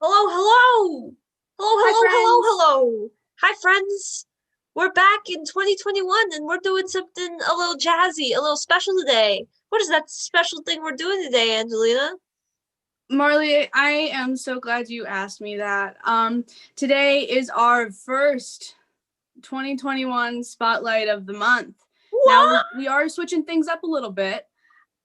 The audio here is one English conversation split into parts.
Hello, hello! Hello, Hi, hello, hello, friends. hello! Hi, friends! We're back in 2021 and we're doing something a little jazzy, a little special today. What is that special thing we're doing today, Angelina? Marley, I am so glad you asked me that. Today is our first 2021 Spotlight of the month. Now What? we are switching things up a little bit,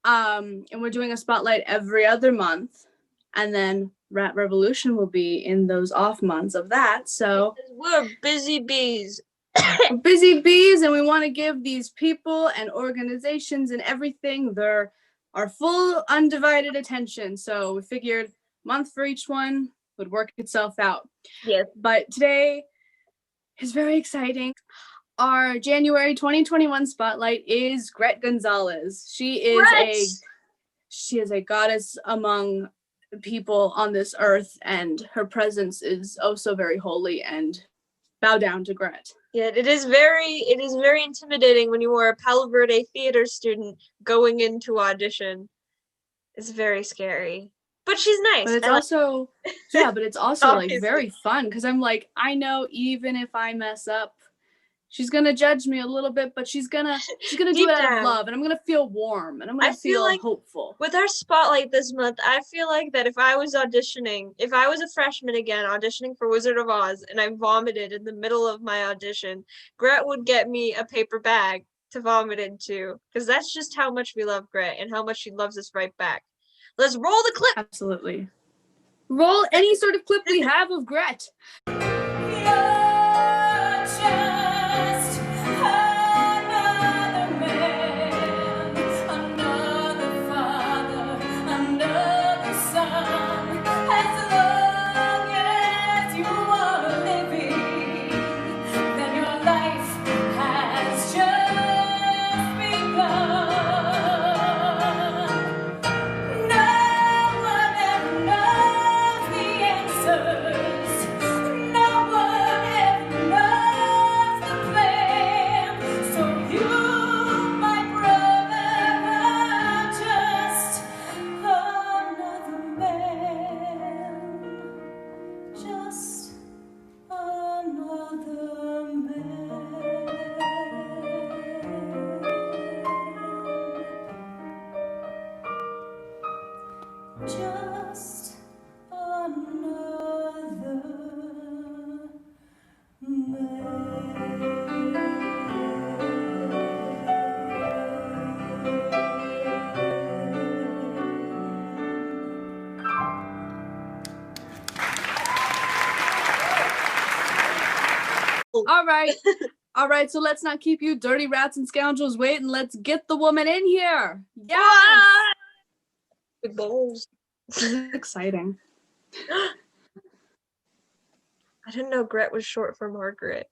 and we're doing a spotlight every other month, and then Rat Revolution will be in those off months of that. So Because we're busy bees. we're busy bees, and we want to give these people and organizations and everything their our full undivided attention. So we figured month for each one would work itself out. Yes. But today is very exciting. Our January 2021 spotlight is Gret Gonzalez. Gret! She is a goddess among people on this earth, and her presence is oh so very holy, and bow down to Gret. Yeah, it is very intimidating when you are a Palo Verde theater student going into audition. It's very scary. But she's But nice. it's I like also yeah, but it's also like obviously. very fun because I'm like, I know even if I mess up, she's gonna judge me a little bit, but she's gonna do it Deep out of down. love, and I'm gonna feel warm, and I'm I gonna feel feel like hopeful. with our spotlight this month, I feel like that if I was auditioning, if I was a freshman again auditioning for Wizard of Oz and I vomited in the middle of my audition, Gret would get me a paper bag to vomit into because that's just how much we love Gret and how much she loves us right back. Let's roll the clip. Absolutely. Roll any sort of clip we have of Gret. Just another All right. All right, so let's not keep you dirty rats and scoundrels waiting. Let's get the woman in here. Yes. Big balls. This is exciting. I didn't know Gret was short for Margaret.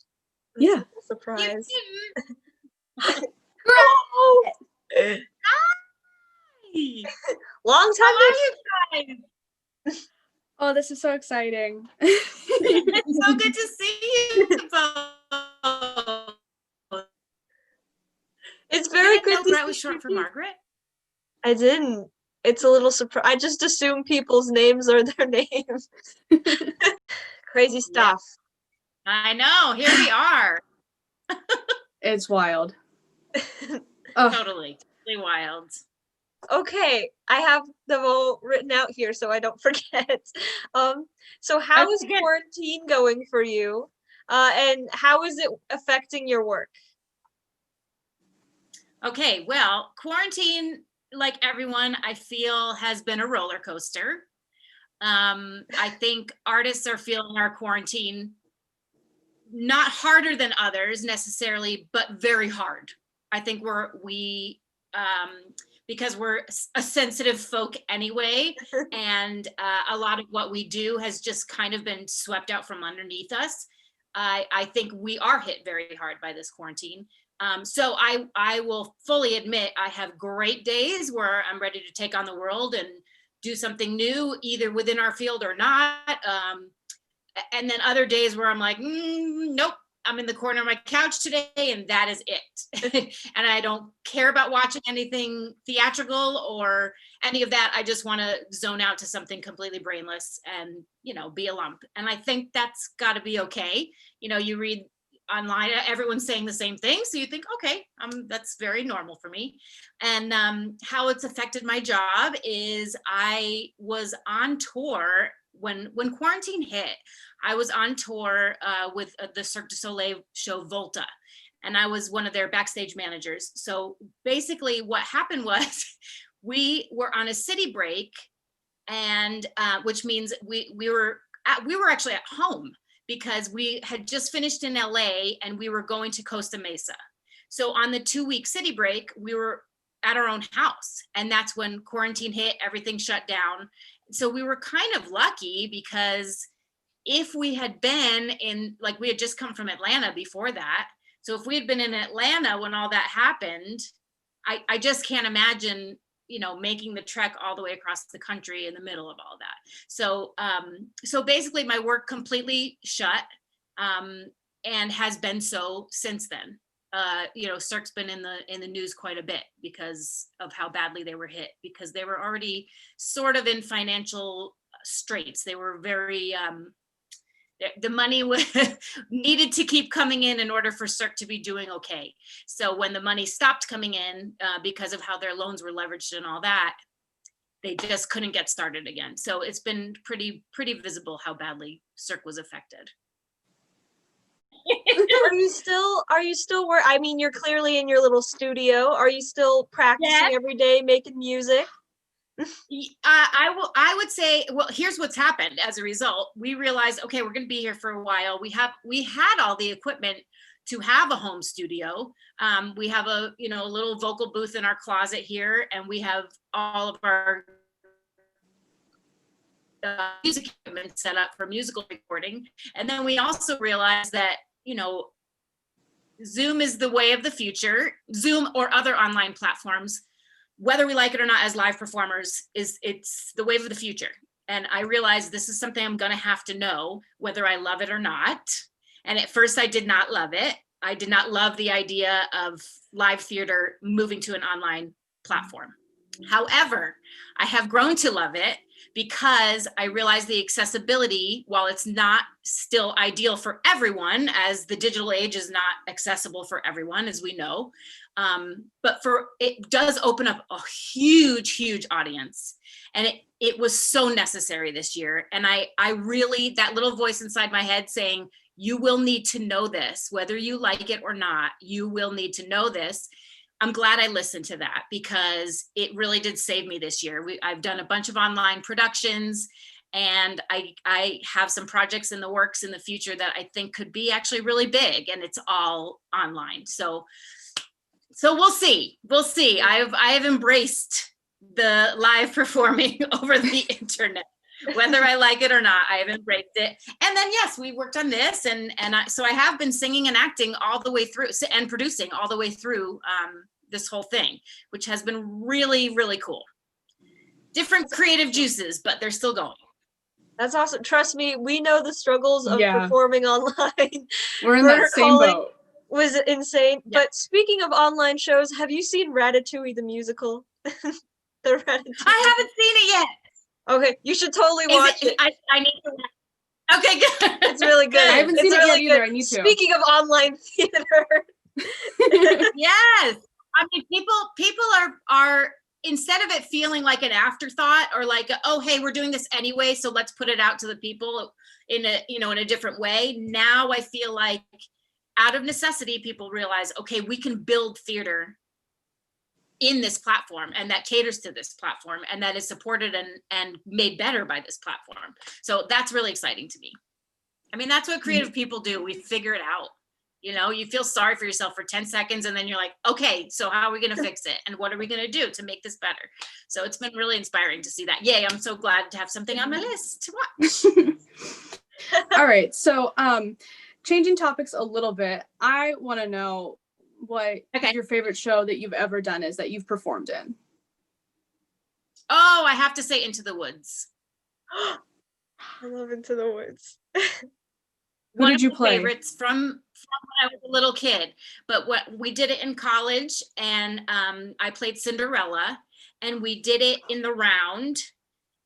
That's Yeah. a surprise. Oh! Long How time are no you guys? Oh, this is so exciting. It's so good to see you both. It's You very didn't good know to Gret was see short for you. Margaret? I didn't. It's a little surprise. I just assume people's names are their names. Crazy stuff. I know. Here we are. It's wild. Totally wild. Okay, I have them all written out here so I don't forget. So how is Okay, good. quarantine going for you? And how is it affecting your work? Okay, well, quarantine, like everyone, I feel has been a roller coaster. I think artists are feeling our quarantine not harder than others necessarily, but very hard. I think because we're a sensitive folk anyway, and a lot of what we do has just kind of been swept out from underneath us. I think we are hit very hard by this quarantine. So I will fully admit I have great days where I'm ready to take on the world and do something new, either within our field or not. And then other days where I'm like, nope, I'm in the corner of my couch today and that is it. And I don't care about watching anything theatrical or any of that. I just want to zone out to something completely brainless and, you know, be a lump. And I think that's got to be okay. You know, you read online, everyone's saying the same thing. So you think, okay, that's very normal for me. And how it's affected my job is I was on tour when quarantine hit. I was on tour with the Cirque du Soleil show Volta, and I was one of their backstage managers. So basically what happened was we were on a city break, and which means we were actually at home because we had just finished in LA and we were going to Costa Mesa. So on the 2-week city break, we were at our own house, and that's when quarantine hit, everything shut down. So we were kind of lucky because if we had been in, like, we had just come from Atlanta before that. So if we had been in Atlanta when all that happened, I just can't imagine, you know, making the trek all the way across the country in the middle of all that. So, so basically my work completely shut, and has been so since then. You know, Cirque's been in the news quite a bit because of how badly they were hit, because they were already sort of in financial straits. They were very, the money needed to keep coming in order for Cirque to be doing okay. So when the money stopped coming in because of how their loans were leveraged and all that, they just couldn't get started again. So it's been pretty visible how badly Cirque was affected. Are you still work? I mean, you're clearly in your little studio. Are you still practicing every day, making music? I would say, well, here's what's happened as a result. We realized, okay, we're going to be here for a while. We had all the equipment to have a home studio. We have a little vocal booth in our closet here, and we have all of our music equipment set up for musical recording. And then we also realized that, you know, Zoom is the way of the future. Zoom or other online platforms, whether we like it or not as live performers, it's the wave of the future. And I realized this is something I'm going to have to know whether I love it or not. And at first I did not love it. I did not love the idea of live theater moving to an online platform. However, I have grown to love it because I realize the accessibility, while it's not still ideal for everyone, as the digital age is not accessible for everyone, as we know, but it does open up a huge audience. And it was so necessary this year. And I really, that little voice inside my head saying, you will need to know this, whether you like it or not, you will need to know this. I'm glad I listened to that because it really did save me this year. I've done a bunch of online productions, and I have some projects in the works in the future that I think could be actually really big, and it's all online. So we'll see. We'll see. I have embraced the live performing over the internet. Whether I like it or not, I have embraced it. And then, yes, we worked on this. So I have been singing and acting all the way through, and producing all the way through this whole thing, which has been really cool. Different creative juices, but they're still going. That's awesome. Trust me, we know the struggles of performing online. We're in that same boat. Was insane. Yeah. But speaking of online shows, have you seen Ratatouille the musical? The Ratatouille. I haven't seen it yet. Okay, you should totally watch it. I need to watch. Okay, good. It's really good. I haven't seen it really yet either. good. I need to. Speaking of online theater. Yes. I mean, people are instead of it feeling like an afterthought or like, oh, hey, we're doing this anyway, so let's put it out to the people in a different way. Now I feel like out of necessity, people realize, okay, we can build theater in this platform, and that caters to this platform, and that is supported and made better by this platform. So that's really exciting to me. I mean, that's what creative people do. We figure it out. You know, you feel sorry for yourself for 10 seconds, and then you're like, okay, so how are we going to fix it? And what are we going to do to make this better? So it's been really inspiring to see that. Yay, I'm so glad to have something on my list to watch. All right. So changing topics a little bit, I want to know what your favorite show that you've ever done is that you've performed in. Oh, I have to say Into the Woods. I love Into the Woods. Who did you play? Favorites from when I was a little kid, but what we did it in college, and I played Cinderella, and we did it in the round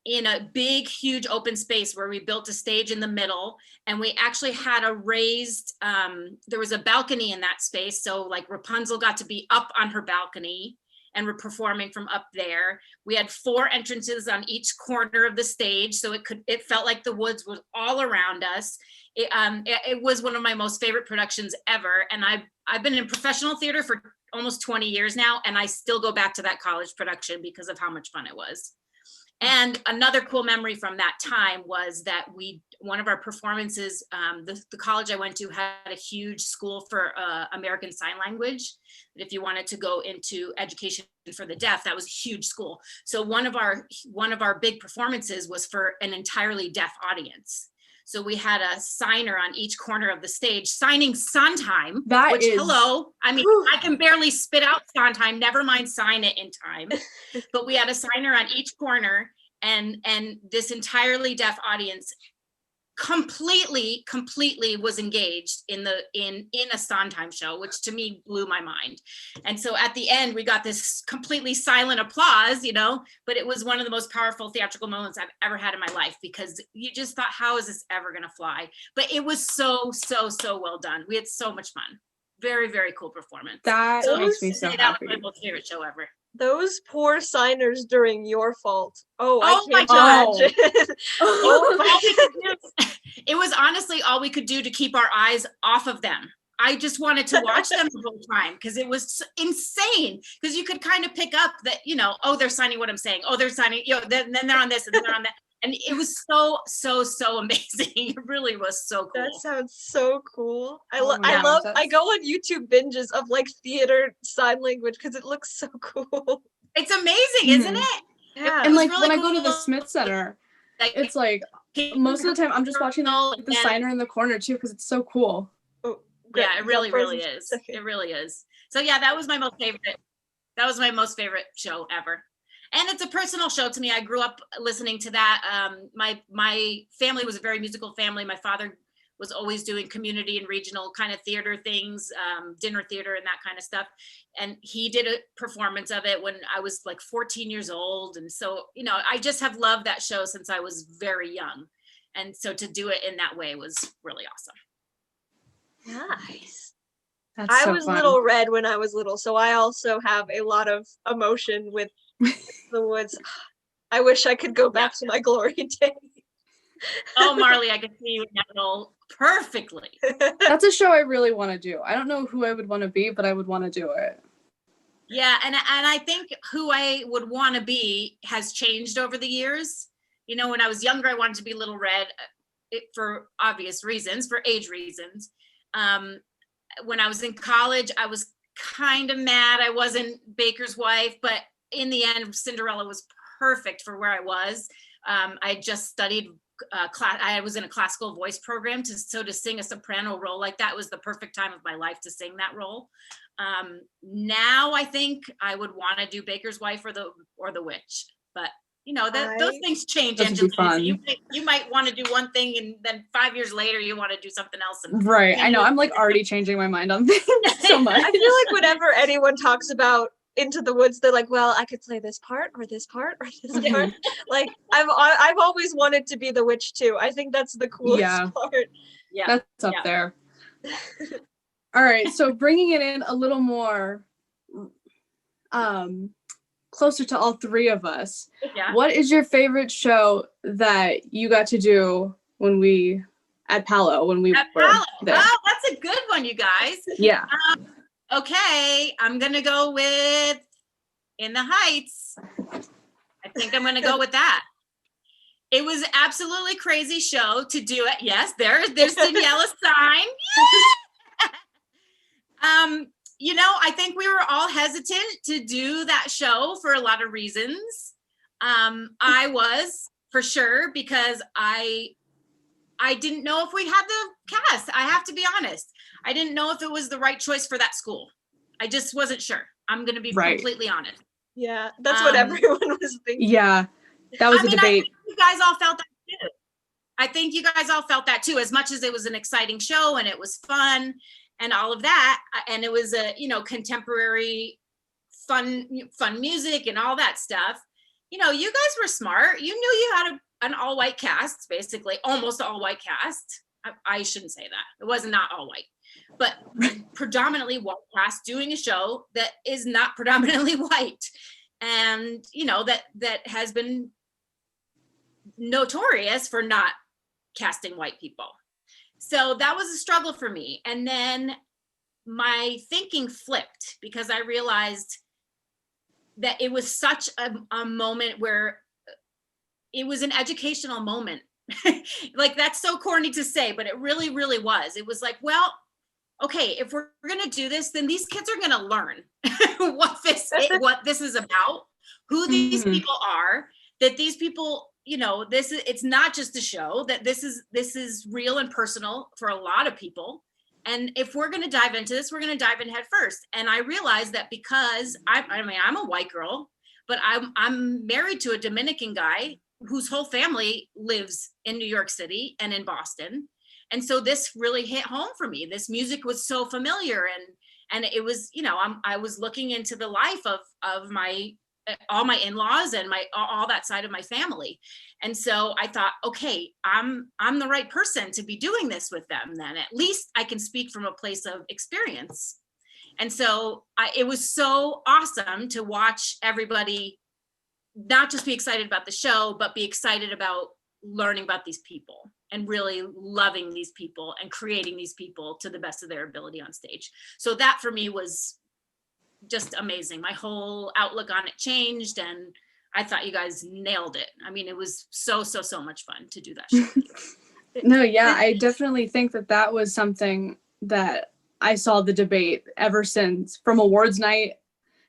in a big, huge open space where we built a stage in the middle, and we actually had a raised, there was a balcony in that space. So like Rapunzel got to be up on her balcony and we're performing from up there. We had 4 entrances on each corner of the stage. So it felt like the woods was all around us. It was one of my most favorite productions ever. And I've been in professional theater for almost 20 years now. And I still go back to that college production because of how much fun it was. And another cool memory from that time was that one of our performances, the college I went to had a huge school for American Sign Language. If you wanted to go into education for the deaf, that was a huge school. So one of our big performances was for an entirely deaf audience. So we had a signer on each corner of the stage signing Sondheim, hello. I mean, I can barely spit out Sondheim, never mind sign it in time. But we had a signer on each corner, and this entirely deaf audience completely was engaged in a Sondheim show, which to me blew my mind. And so at the end, we got this completely silent applause, but it was one of the most powerful theatrical moments I've ever had in my life, because you just thought, how is this ever going to fly? But it was so well done. We had so much fun. Very, very cool performance. That makes me so happy. That was my most favorite show ever. Those poor signers during Your Fault. Oh, I can't imagine. It was honestly all we could do to keep our eyes off of them. I just wanted to watch them the whole time because it was insane. Because you could kind of pick up that, they're signing what I'm saying. Oh, they're signing, then they're on this and then they're on that. And it was so amazing. It really was so cool. That sounds so cool. I go on YouTube binges of like theater sign language because it looks so cool. It's amazing, isn't it? Yeah. And like really when I go to the Smith Center, it's like most of the time I'm just watching the signer in the corner too because it's so cool. Oh, yeah, it really is. It really is. So yeah, that was my most favorite. That was my most favorite show ever. And it's a personal show to me. I grew up listening to that. My family was a very musical family. My father was always doing community and regional kind of theater things, dinner theater and that kind of stuff. And he did a performance of it when I was like 14 years old. And so, I just have loved that show since I was very young. And so to do it in that way was really awesome. Nice. That's so I was fun. Little Red when I was little, so I also have a lot of emotion with the woods. I wish I could go back to my glory days. Oh, Marley, I can see you in that role perfectly. That's a show I really want to do. I don't know who I would want to be, but I would want to do it. Yeah, and I think who I would want to be has changed over the years. When I was younger, I wanted to be Little Red for obvious reasons, for age reasons. When I was in college, I was kind of mad I wasn't Baker's wife, but in the end, Cinderella was perfect for where I was. I just studied I was in a classical voice program, to sing a soprano role like that was the perfect time of my life to sing that role. Now I think I would want to do Baker's wife or the witch, but those things change. You might want to do one thing and then 5 years later you want to do something else. Right. I know. I'm like already changing my mind on things so much. I feel like whenever anyone talks about Into the Woods, they're like, well, I could play this part or this part or this part. Like I've always wanted to be the witch too. I think that's the coolest part. Yeah, that's up there. All right, so bringing it in a little more closer to all three of us. Yeah. What is your favorite show that you got to do when we were Palo. there? Oh, that's a good one, you guys. Yeah. Okay, I'm gonna go with In the Heights. I think I'm gonna go with that. It was absolutely crazy show to do it. Yes, there's Daniela's sign. I think we were all hesitant to do that show for a lot of reasons. I was, for sure, because I didn't know if we had the cast. I have to be honest. I didn't know if it was the right choice for that school. I just wasn't sure. I'm going to be completely honest. Yeah, that's what everyone was thinking. Yeah, that was a debate. I think you guys all felt that too. I think you guys all felt that too, as much as it was an exciting show and it was fun and all of that. And it was a, contemporary fun music and all that stuff. You guys were smart. You knew you had an all white cast, basically almost all white cast. I shouldn't say that. It was not all white, but predominantly white cast doing a show that is not predominantly white. And, that has been notorious for not casting white people. So that was a struggle for me. And then my thinking flipped because I realized that it was such a moment where it was an educational moment. Like, that's so corny to say, but it really, really was. It was like, well, okay, if we're going to do this, then these kids are going to learn what this is about, who these people are, that these people, it's not just a show, that this is real and personal for a lot of people. And if we're going to dive into this, we're going to dive in head first. And I realized that because I'm a white girl, but I'm married to a Dominican guy whose whole family lives in New York City and in Boston. And so this really hit home for me. This music was so familiar, and it was, I was looking into the life of all my in-laws and all that side of my family. And so I thought, okay, I'm the right person to be doing this with them. Then at least I can speak from a place of experience. And so it was so awesome to watch everybody not just be excited about the show, but be excited about learning about these people and really loving these people and creating these people to the best of their ability on stage. So that for me was just amazing. My whole outlook on it changed, and I thought you guys nailed it. I mean, it was so much fun to do that show. No, yeah, I definitely think that was something that I saw the debate ever since, from awards night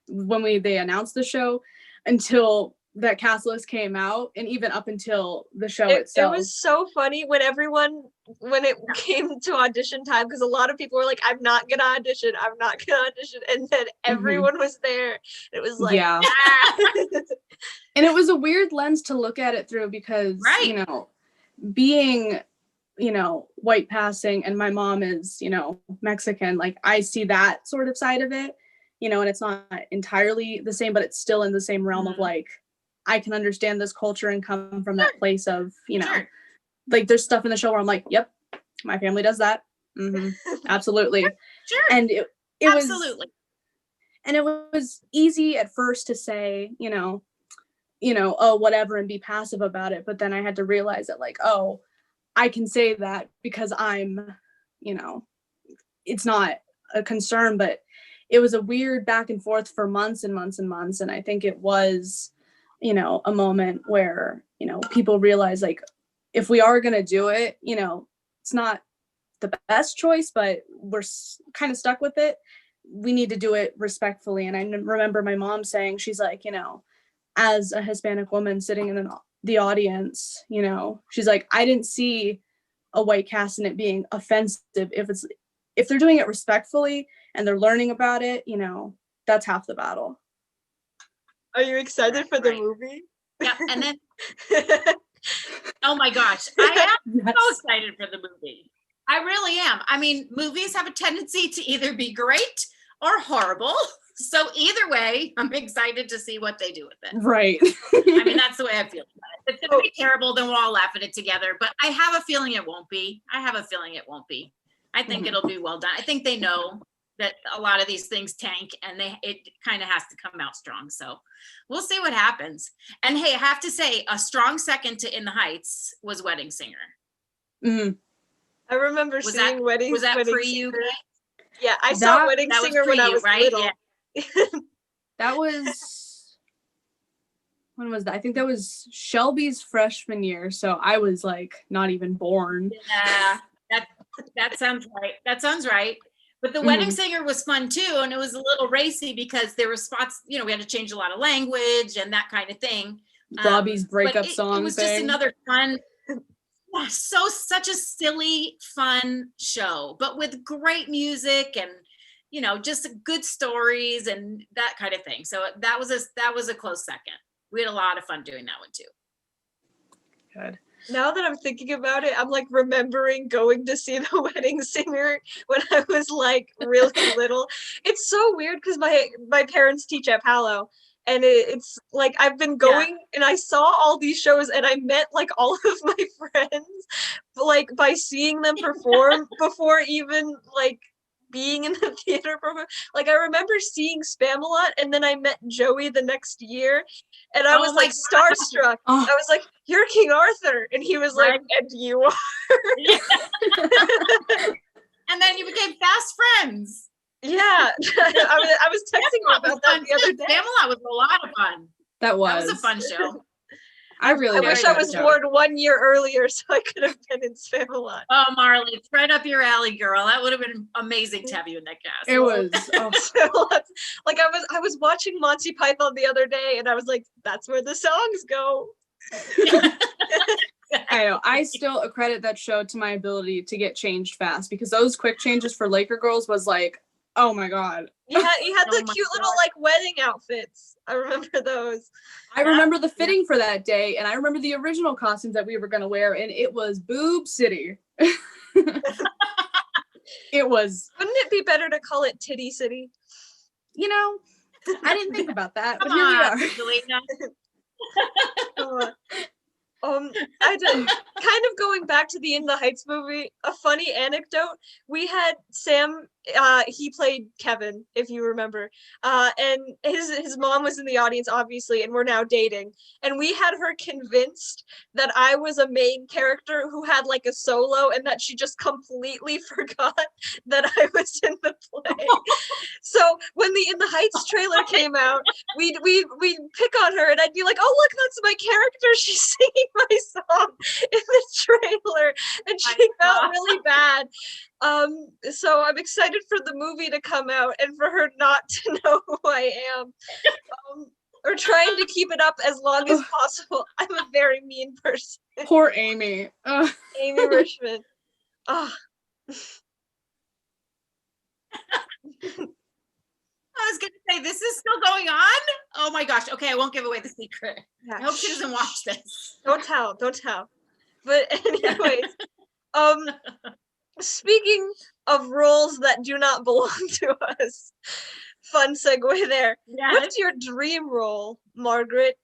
when they announced the show until that cast list came out, and even up until the show itself. It was so funny when it came to audition time, because a lot of people were like, I'm not gonna audition, and then everyone was there. It was like, yeah. And it was a weird lens to look at it through because, being, white passing, and my mom is, Mexican, like I see that sort of side of it, and it's not entirely the same, but it's still in the same realm of like, I can understand this culture and come from that place of, like there's stuff in the show where I'm like, yep, my family does that. Absolutely. Sure. And it absolutely. And it was easy at first to say, oh, whatever, and be passive about it. But then I had to realize that like, oh, I can say that because I'm, it's not a concern, but it was a weird back and forth for months and months and months. And I think it was, a moment where, people realize like, if we are going to do it, it's not the best choice, but we're kind of stuck with it. We need to do it respectfully. And I remember my mom saying, she's like, as a Hispanic woman sitting in the audience, she's like, I didn't see a white cast and it being offensive. If they're doing it respectfully and they're learning about it, that's half the battle. Are you excited for the movie? Yeah, and then oh my gosh, I am so excited for the movie. I really am. I mean, movies have a tendency to either be great or horrible. So either way, I'm excited to see what they do with it. Right. I mean, that's the way I feel about it. If it's going to be terrible, then we'll all laugh at it together. But I have a feeling it won't be. I think it'll be well done. I think they know that a lot of these things tank, and it kind of has to come out strong. So we'll see what happens. And hey, I have to say, a strong second to In the Heights was Wedding Singer. Mm-hmm. I remember seeing Wedding Singer. Was that for you? Yeah, I saw Wedding Singer when I was little. Yeah. That was, when was that? I think that was Shelby's freshman year. So I was like not even born. Yeah, that sounds right. That sounds right. But the Wedding Singer was fun too. And it was a little racy because there were spots, we had to change a lot of language and that kind of thing. Robbie's breakup song. It was just another fun, such a silly, fun show, but with great music and, just good stories and that kind of thing. So that was a close second. We had a lot of fun doing that one too. Good. Now that I'm thinking about it, I'm like remembering going to see The Wedding Singer when I was like really little. It's so weird because my parents teach at Palo, and it's like I've been going and I saw all these shows and I met like all of my friends like by seeing them perform before even like being in the theater program. Like I remember seeing Spamalot and then I met Joey the next year and I was my like starstruck. Oh, I was like, "You're King Arthur," and he was like, Right. "And you are." And then you became fast friends. Yeah, I was texting him Spamalot was about that fun the other too. day. Spamalot was a lot of fun. that That was a was. fun show. I really I liked wish I that was show. born 1 year earlier so I could have been in Spamalot. Oh, Marley, it's right up your alley, girl. That would have been amazing to have you in that cast. It was. Oh, Spamalot's- like I was watching Monty Python the other day, and I was like, "That's where the songs go." I know. I still accredit that show to my ability to get changed fast because those quick changes for Laker Girls was like, oh my god. You had Oh the my cute little God. like wedding outfits. I remember those. I remember the fitting for that day, and I remember the original costumes that we were gonna wear, and it was Boob City. It was, Wouldn't it be better to call it Titty City? you know, I didn't think about that, but Come here we on, are. Selena. Uh, I did kind of going back to the In the Heights movie, a funny anecdote. We had Sam, he played Kevin, if you remember. And his mom was in the audience, obviously, and we're now dating. And we had her convinced that I was a main character who had like a solo and that she just completely forgot that I was in the play. So when the In the Heights trailer came out, we'd pick on her and I'd be like, "Oh, look, that's my character. She's singing my song in the trailer," and she felt really bad. So I'm excited for the movie to come out and for her not to know who I am. Or trying to keep it up as long as possible. I'm a very mean person. Poor Amy. Amy Richmond. Oh. I was gonna say, this is still going on? Oh my gosh. Okay, I won't give away the secret. I hope she doesn't watch this. Don't tell. But anyways, speaking of roles that do not belong to us, fun segue there. Yes. What's your dream role, Margaret?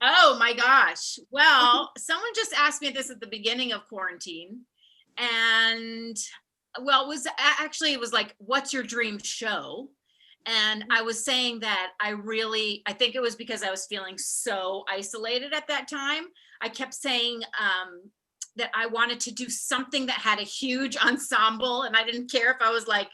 Oh my gosh. Well, someone just asked me this at the beginning of quarantine. And well, it was like, what's your dream show? And I was saying that I think it was because I was feeling so isolated at that time. I kept saying that I wanted to do something that had a huge ensemble, and I didn't care if I was like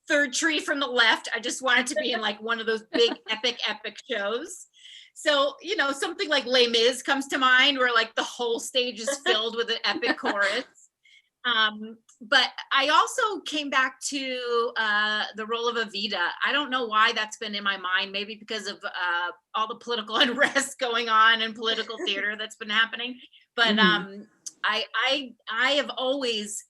third tree from the left. I just wanted to be in like one of those big epic shows. So, something like Les Mis comes to mind, where like the whole stage is filled with an epic chorus. But I also came back to the role of Evita. I don't know why that's been in my mind, maybe because of all the political unrest going on and political theater that's been happening. But I have always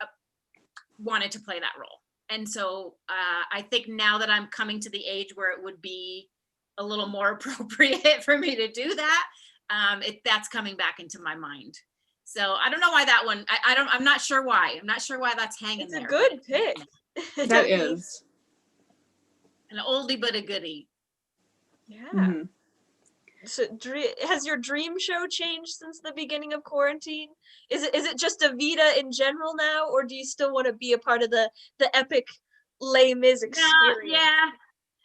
wanted to play that role. And so I think now that I'm coming to the age where it would be a little more appropriate for me to do that, that's coming back into my mind. So I don't know why that one, I'm not sure why. I'm not sure why that's hanging there. It's a good pick. That is. An oldie but a goodie. Yeah. So has your dream show changed since the beginning of quarantine? Is it just Evita in general now, or do you still want to be a part of the epic Les Mis experience? Yeah.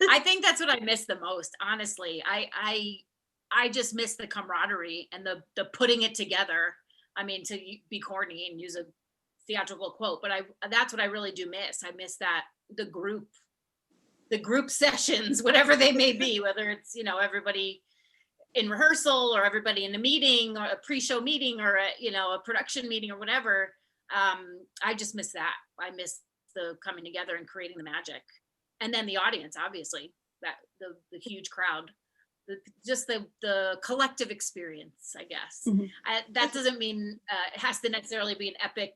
I think that's what I miss the most, honestly. I just miss the camaraderie and the putting it together. I mean, to be corny and use a theatrical quote, but that's what I really do miss. I miss that the group sessions, whatever they may be, whether it's, everybody in rehearsal or everybody in a meeting or a pre-show meeting or a production meeting or whatever. I just miss that. I miss the coming together and creating the magic. And then the audience, obviously, that the huge crowd. Just the collective experience, I guess. That doesn't mean it has to necessarily be an epic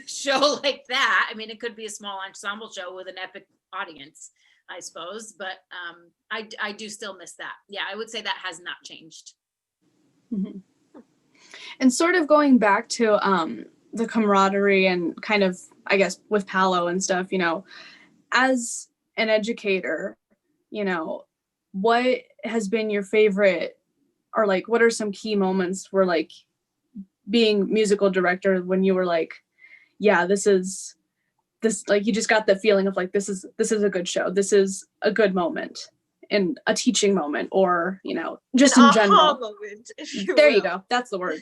show like that. I mean, it could be a small ensemble show with an epic audience, I suppose. But I do still miss that. Yeah, I would say that has not changed. And sort of going back to the camaraderie and kind of, I guess, with Palo and stuff, as an educator, what has been your favorite, or like, what are some key moments where like being musical director when you were like, yeah, this, like, you just got the feeling of like, this is a good show. This is a good moment and a teaching moment, or, just An in aha general. moment, if you There you will. go. That's the word.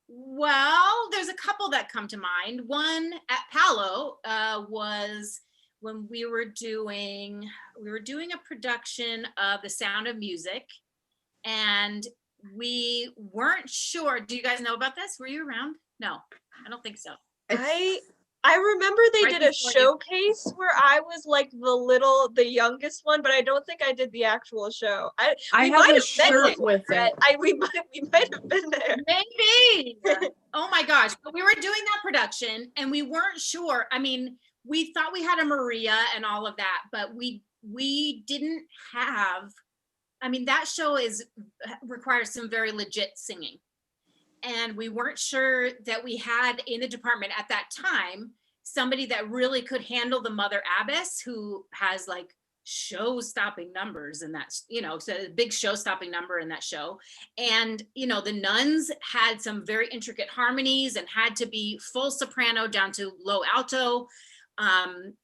Well, there's a couple that come to mind. One at Palo was when we were doing a production of The Sound of Music, and we weren't sure. Do you guys know about this? Were you around? No, I don't think so. I remember they Right did a before you- showcase where I was like the youngest one, but I don't think I did the actual show. I we have might a have been shirt there, with Brett. it. We might have been there. Maybe. Oh my gosh. But we were doing that production and we weren't sure. I mean, we thought we had a Maria and all of that, but we didn't have, I mean, that show requires some very legit singing. And we weren't sure that we had in the department at that time somebody that really could handle the Mother Abbess, who has like show-stopping numbers in that, so a big show-stopping number in that show. And the nuns had some very intricate harmonies and had to be full soprano down to low alto, and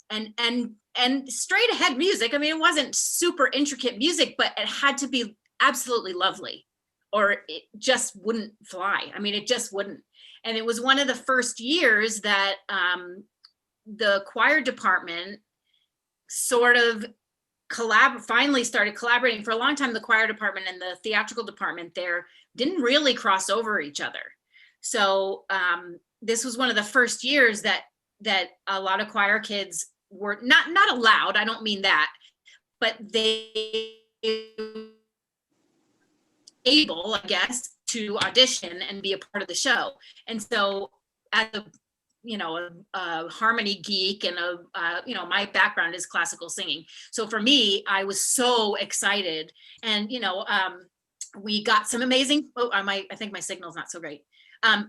straight ahead music. I mean, it wasn't super intricate music, but it had to be absolutely lovely, or it just wouldn't fly. I mean, it just wouldn't. And it was one of the first years that the choir department sort of finally started collaborating. For a long time, the choir department and the theatrical department there didn't really cross over each other. So this was one of the first years that a lot of choir kids were not allowed. I don't mean that, but they able, I guess, to audition and be a part of the show. And so as a harmony geek and my background is classical singing. So for me, I was so excited. And, we got some amazing, I think my signal's not so great.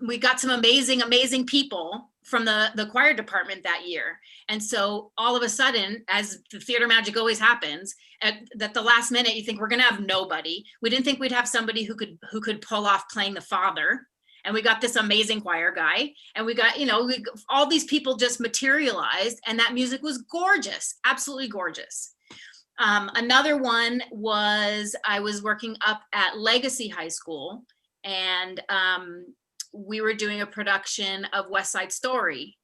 We got some amazing people from the choir department that year. And so all of a sudden, as the theater magic always happens, at the last minute, you think we're gonna have nobody. We didn't think we'd have somebody who could pull off playing the father. And we got this amazing choir guy, and we got, all these people just materialized, and that music was gorgeous, absolutely gorgeous. Another one was, I was working up at Legacy High School, and we were doing a production of West Side Story.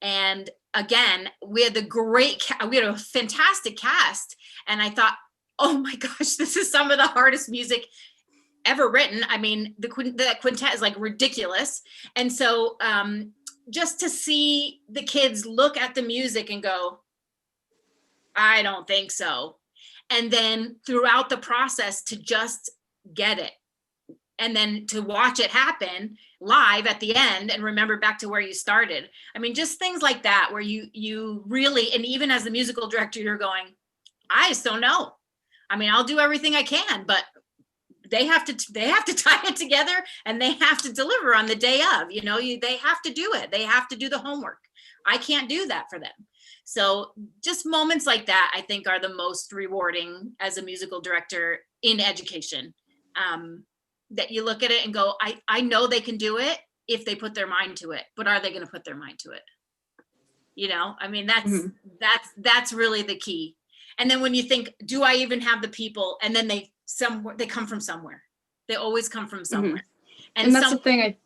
And again, we had a fantastic cast. And I thought, oh my gosh, this is some of the hardest music ever written. I mean, the quintet is like ridiculous. And so just to see the kids look at the music and go, I don't think so. And then throughout the process to just get it. And then to watch it happen live at the end and remember back to where you started. I mean, just things like that, where you really, and even as the musical director, you're going, I just don't know. I mean, I'll do everything I can, but they have to tie it together, and they have to deliver on the day of, they have to do it. They have to do the homework. I can't do that for them. So just moments like that, I think, are the most rewarding as a musical director in education. That you look at it and go, I know they can do it if they put their mind to it, but are they going to put their mind to it? I mean, that's really the key. And then when you think, do I even have the people? And then they come from somewhere. They always come from somewhere. Mm-hmm. And that's the thing.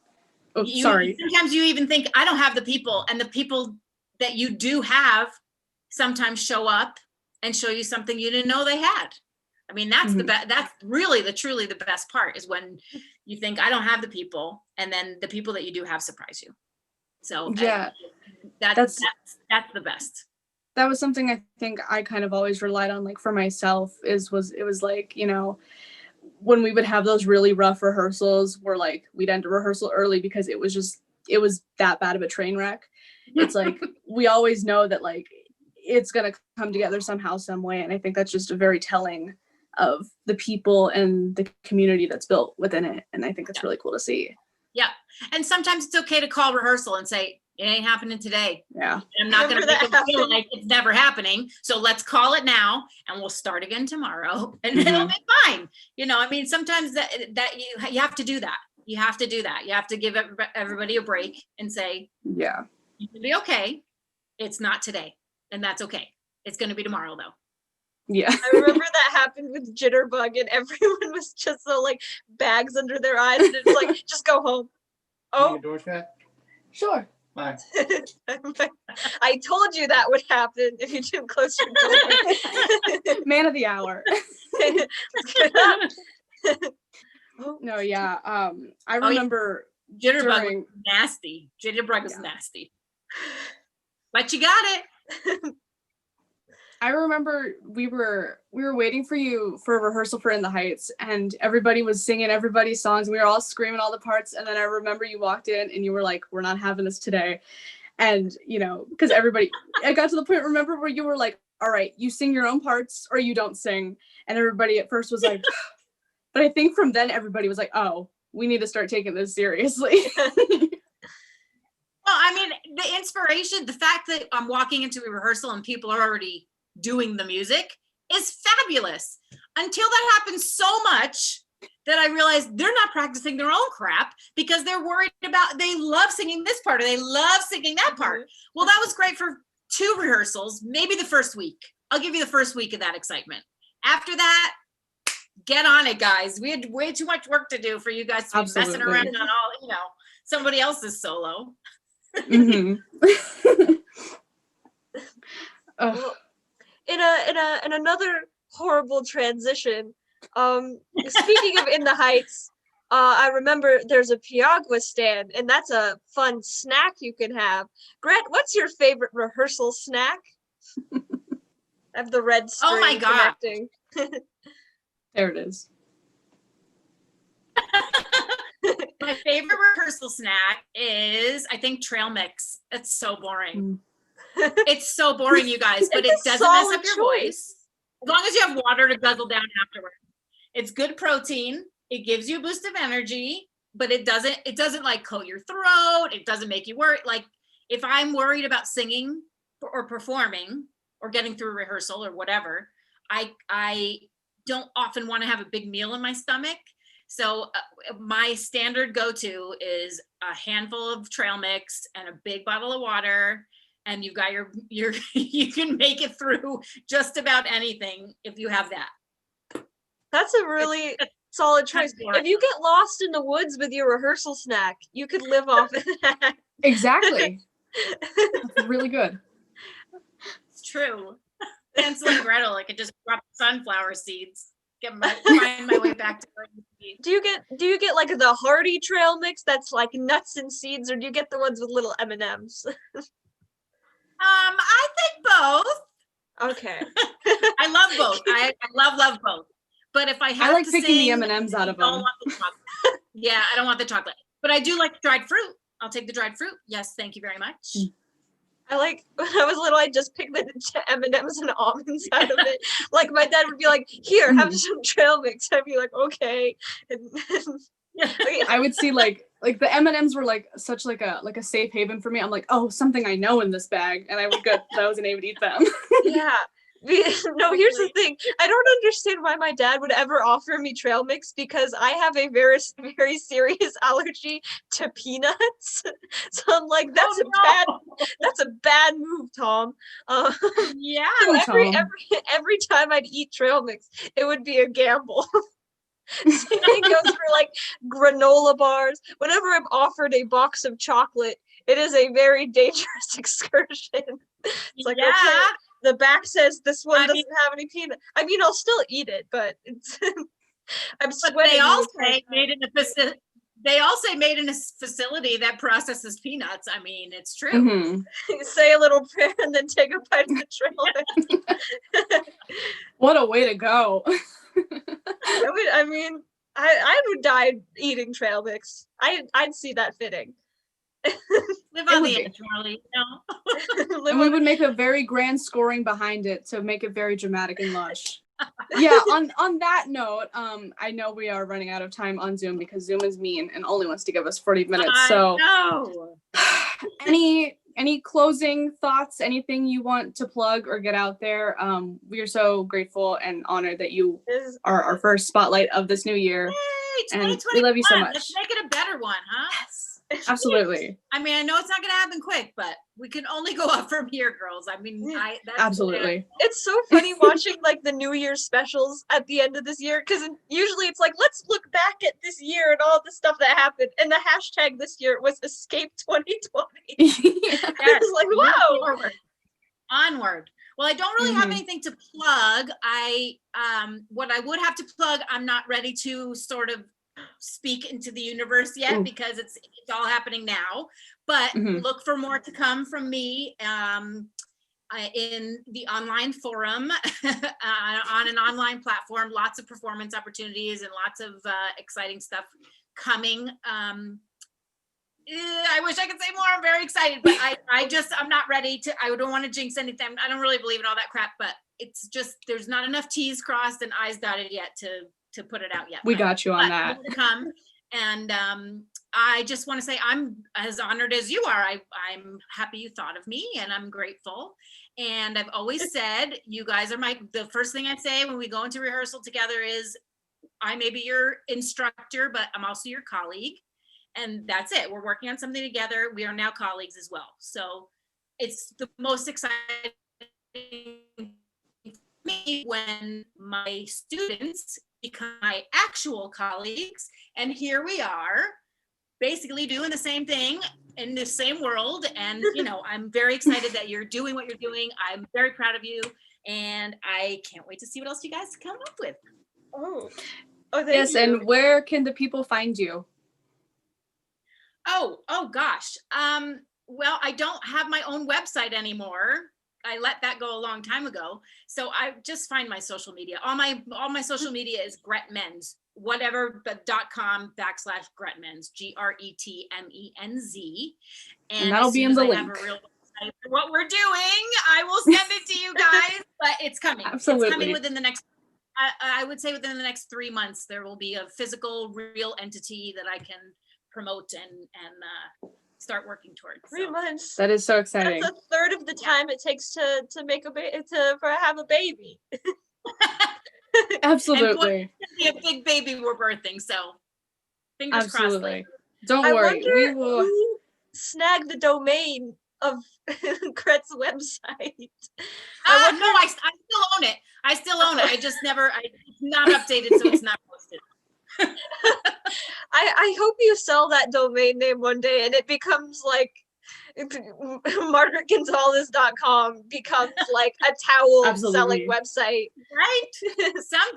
Sorry. Sometimes you even think, I don't have the people, and the people that you do have sometimes show up and show you something you didn't know they had. I mean, that's that's really truly the best part, is when you think, I don't have the people, and then the people that you do have surprise you. So yeah, that's the best. That was something I think I kind of always relied on, like for myself, it was like, when we would have those really rough rehearsals where like we'd end a rehearsal early because it was that bad of a train wreck. It's like, we always know that like it's going to come together somehow, some way. And I think that's just a very telling of the people and the community that's built within it. And I think it's really cool to see. Yeah. And sometimes it's okay to call rehearsal and say, it ain't happening today. Yeah. I'm not going to make it feel like it's never happening. So let's call it now and we'll start again tomorrow and it'll be fine. You know, I mean, sometimes that you have to do that. You have to do that. You have to give everybody a break and say, yeah, you can be okay. It's not today. And that's okay. It's going to be tomorrow though. Yeah. I remember that happened with Jitterbug and everyone was just so like bags under their eyes and it's like, just go home. Oh, Door shut? Sure. Bye. I told you that would happen if you didn't close your door. Man of the hour. Let's get it up. No, yeah. I remember Jitterbug during- was nasty. Jitterbug was nasty. But you got it. I remember we were waiting for you for a rehearsal for In the Heights, and everybody was singing everybody's songs. We were all screaming all the parts, and then I remember you walked in and you were like, "We're not having this today," and you know, because everybody, I got to the point. Remember where you were like, "All right, you sing your own parts or you don't sing," and everybody at first was like, but I think from then everybody was like, "Oh, we need to start taking this seriously." Well, I mean, the inspiration, the fact that I'm walking into a rehearsal and people are already doing the music is fabulous. Until that happens so much that I realized they're not practicing their own crap because they're worried about, they love singing this part or they love singing that part. Well, that was great for 2 rehearsals, maybe the first week. I'll give you the first week of that excitement. After that, get on it, guys. We had way too much work to do for you guys to be messing around on all, you know, somebody else's solo. Mm-hmm. Well, in another horrible transition, speaking of In the Heights, I remember there's a Piagua stand, and that's a fun snack you can have. Gret, what's your favorite rehearsal snack? I have the red string. Oh my God. Connecting. There it is. My favorite rehearsal snack is, I think, trail mix. It's so boring. It's so boring, you guys, but it doesn't mess up your voice. As long as you have water to guzzle down afterwards. It's good protein. It gives you a boost of energy, but it doesn't like coat your throat. It doesn't make you worry. Like if I'm worried about singing or performing or getting through a rehearsal or whatever, I don't often want to have a big meal in my stomach. So my standard go-to is a handful of trail mix and a big bottle of water. And you've got your you can make it through just about anything if you have that. That's a really solid choice. If you get lost in the woods with your rehearsal snack, you could live off of that. Exactly. That's really good. It's true. Hansel and Gretel, I could just drop sunflower seeds, find my way back to where you Do you get like the hearty trail mix that's like nuts and seeds, or do you get the ones with little M&Ms? I think both. Okay. I love both. I love both. But if I have I like to picking sing, the M&Ms out of I don't them. want the chocolate. Yeah, I don't want the chocolate. But I do like dried fruit. I'll take the dried fruit. Yes, thank you very much. I like when I was little, I just picked the M&Ms and almonds out of it. Like my dad would be like, "Here, have some trail mix." I'd be like, "Okay." And I would see like the M&Ms were like such like a safe haven for me. I'm like, oh, something I know in this bag, and I would get those and I would eat them. yeah. No, here's the thing. I don't understand why my dad would ever offer me trail mix because I have a very, very serious allergy to peanuts. So I'm like, that's a bad move, Tom. Yeah. So every time I'd eat trail mix, it would be a gamble. Same thing goes for like granola bars. Whenever I'm offered a box of chocolate, it is a very dangerous excursion. It's like, okay, the back says this one doesn't have any peanut. I mean, I'll still eat it, but it's I'm sweating. They all say made in a facility. They all say made in a facility that processes peanuts. I mean, it's true. Mm-hmm. Say a little prayer and then take a bite of the trail. What a way to go. I would die eating trail mix. I'd see that fitting. Live on the edge, Marley. You know? And we would make a very grand scoring behind it to make it very dramatic and lush. Yeah, on that note, I know we are running out of time on Zoom because Zoom is mean and only wants to give us 40 minutes. So know. any closing thoughts, anything you want to plug or get out there? We are so grateful and honored that you are our first spotlight of this new year. Yay, And we love you so 2021. much. Let's make it a better one, huh? Yes, absolutely. I mean, I know it's not going to happen quick, but we can only go up from here, girls. I mean, that's Absolutely. It's so funny watching like the New Year's specials at the end of this year, because usually it's like, let's look back at this year and all the stuff that happened. And the hashtag this year was Escape 2020. Yes. It's like, whoa. Forward. Onward. Well, I don't really have anything to plug. What I would have to plug, I'm not ready to sort of speak into the universe yet because it's all happening now. But look for more to come from me in the online forum on an online platform. Lots of performance opportunities and lots of exciting stuff coming. I wish I could say more. I'm very excited, but I'm not ready to, I don't want to jinx anything. I don't really believe in all that crap, but it's just, there's not enough T's crossed and I's dotted yet to put it out yet. We got you on that. More to come. And I just want to say I'm as honored as you are. I'm happy you thought of me and I'm grateful. And I've always said, you guys are the first thing I say when we go into rehearsal together is, I may be your instructor, but I'm also your colleague. And that's it. We're working on something together. We are now colleagues as well. So it's the most exciting for me when my students become my actual colleagues. And here we are basically doing the same thing in the same world. And, I'm very excited that you're doing what you're doing. I'm very proud of you. And I can't wait to see what else you guys come up with. Oh, yes. you. And where can the people find you? Oh gosh. Well, I don't have my own website anymore. I let that go a long time ago. So I just find my social media. All my social media is Gret Menz, whatever, but .com/GretMenz, GretMenz. And that'll be in the link. Have a real website for what we're doing, I will send it to you guys, but it's coming. Absolutely. It's coming within the next, I would say within the next 3 months, there will be a physical, real entity that I can promote and start working towards. 3 months. That is so exciting. That's a third of the time it takes to make have a baby. Absolutely. It's a big baby we're birthing, so fingers crossed. Don't worry. We will who snag the domain of Gret's website. No, I still own it. I just never, it's not updated, so it's not posted. I hope you sell that domain name one day and it becomes like MargaretGonzalez.com becomes like a towel selling website. Right?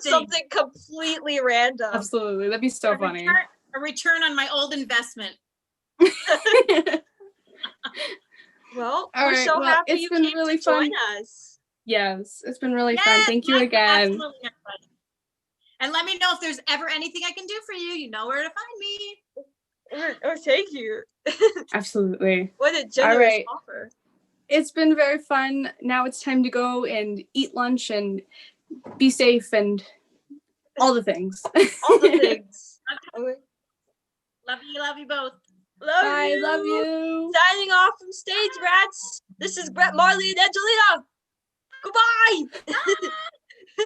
Something completely random. Absolutely. That'd be so funny. A return on my old investment. Well, we're so happy you came to join us. Yes, it's been really fun. Thank you again. Absolutely. And let me know if there's ever anything I can do for you. You know where to find me. Or thank you. Absolutely. What a generous offer. It's been very fun. Now it's time to go and eat lunch and be safe and all the things. All the things. Okay. Love you both. Love you. Signing off from Stage Rats. This is Gret, Marley, and Angelina. Goodbye.